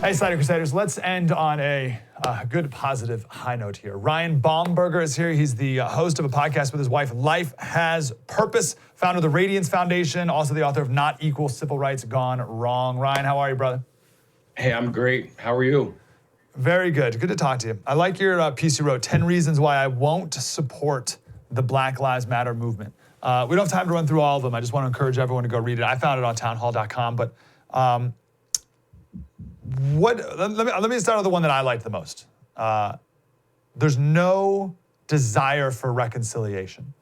Hey, Slater Crusaders, let's end on a good, positive high note here. Ryan Bomberger is here. He's the host of a podcast with his wife, Life Has Purpose, founder of the Radiance Foundation, also the author of Not Equal Civil Rights Gone Wrong. Ryan, how are you, brother? Hey, I'm great. How are you? Very good. Good to talk to you. I like your piece you wrote, 10 Reasons Why I Won't Support the Black Lives Matter Movement. We don't have time to run through all of them. I just want to encourage everyone to go read it. I found it on townhall.com, but let me start with the one that I liked the most. There's no desire for reconciliation.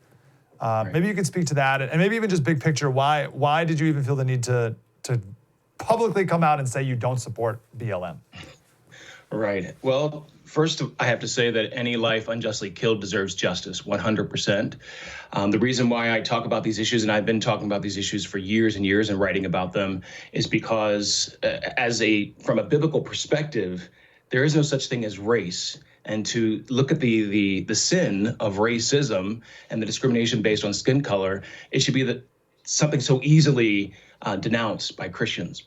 Right. Maybe you could speak to that, and maybe even just big picture. Why did you even feel the need to publicly come out and say you don't support BLM? Right. Well, first, I have to say that any life unjustly killed deserves justice, 100%. The reason why I talk about these issues, and I've been talking about these issues for years and years and writing about them, is because from a biblical perspective, there is no such thing as race. And to look at the sin of racism and the discrimination based on skin color, it should be something so easily denounced by Christians.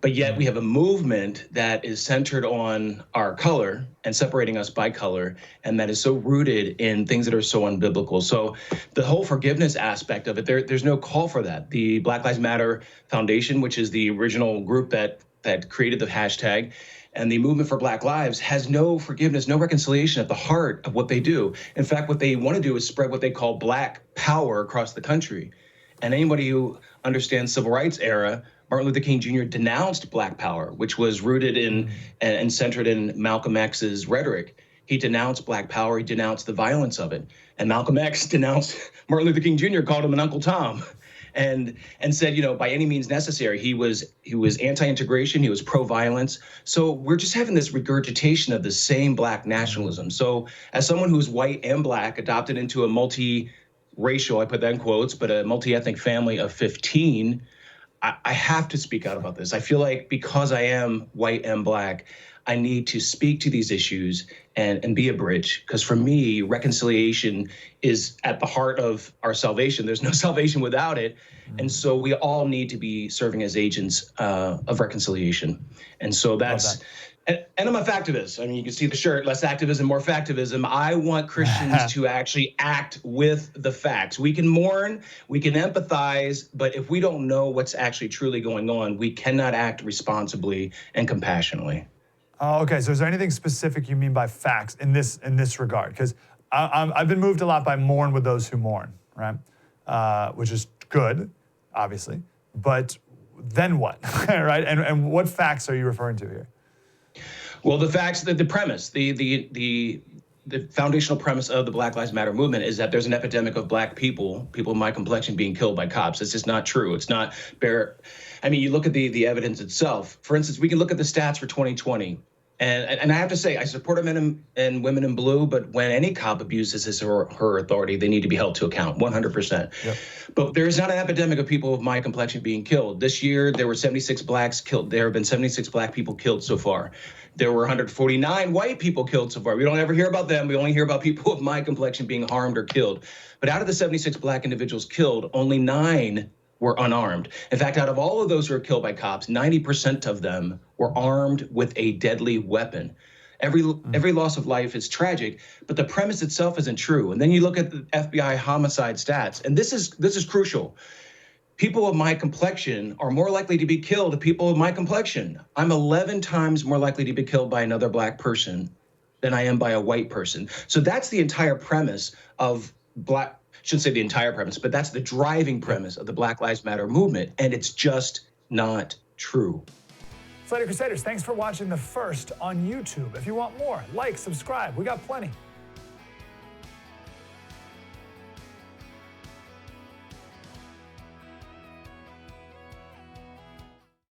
But yet we have a movement that is centered on our color and separating us by color, and that is so rooted in things that are so unbiblical. So the whole forgiveness aspect of it, there's no call for that. The Black Lives Matter Foundation, which is the original group that created the hashtag, and the movement for Black Lives has no forgiveness, no reconciliation at the heart of what they do. In fact, what they want to do is spread what they call Black power across the country. And anybody who understands civil rights era, Martin Luther King Jr. denounced Black power, which was rooted in and centered in Malcolm X's rhetoric. He denounced Black power. He denounced the violence of it. And Malcolm X denounced Martin Luther King Jr., called him an Uncle Tom, and said, by any means necessary. He was anti-integration. He was pro-violence. So we're just having this regurgitation of the same Black nationalism. So as someone who's white and Black, adopted into a multi-racial, I put that in quotes, but a multi-ethnic family of 15, I have to speak out about this. I feel like because I am white and Black, I need to speak to these issues and be a bridge. Because for me, reconciliation is at the heart of our salvation. There's no salvation without it. And so we all need to be serving as agents of reconciliation. And so that's... And I'm a factivist. I mean, you can see the shirt, less activism, more factivism. I want Christians to actually act with the facts. We can mourn, we can empathize, but if we don't know what's actually truly going on, we cannot act responsibly and compassionately. Okay, so is there anything specific you mean by facts in this regard? Because I've been moved a lot by mourn with those who mourn, right? Which is good, obviously, but then what, right? And what facts are you referring to here? Well, the facts, the premise, the foundational premise of the Black Lives Matter movement is that there's an epidemic of Black people of my complexion being killed by cops. It's just not true. It's not bare. I mean, you look at the evidence itself. For instance, we can look at the stats for 2020. And I have to say, I support men and women in blue, but when any cop abuses his or her authority, they need to be held to account, 100%. Yep. But there is not an epidemic of people of my complexion being killed. This year, there were 76 Blacks killed. There have been 76 Black people killed so far. There were 149 white people killed so far. We don't ever hear about them. We only hear about people of my complexion being harmed or killed. But out of the 76 Black individuals killed, only 9 were unarmed. In fact, out of all of those who were killed by cops, 90% of them were armed with a deadly weapon. Every loss of life is tragic, but the premise itself isn't true. And then you look at the FBI homicide stats, and this is crucial. People of my complexion are more likely to be killed than people of my complexion. I'm 11 times more likely to be killed by another Black person than I am by a white person. So that's the entire premise of shouldn't say the entire premise, but that's the driving premise of the Black Lives Matter movement, and it's just not true. Slater Crusaders, thanks for watching the first on YouTube. If you want more, like, subscribe. We got plenty.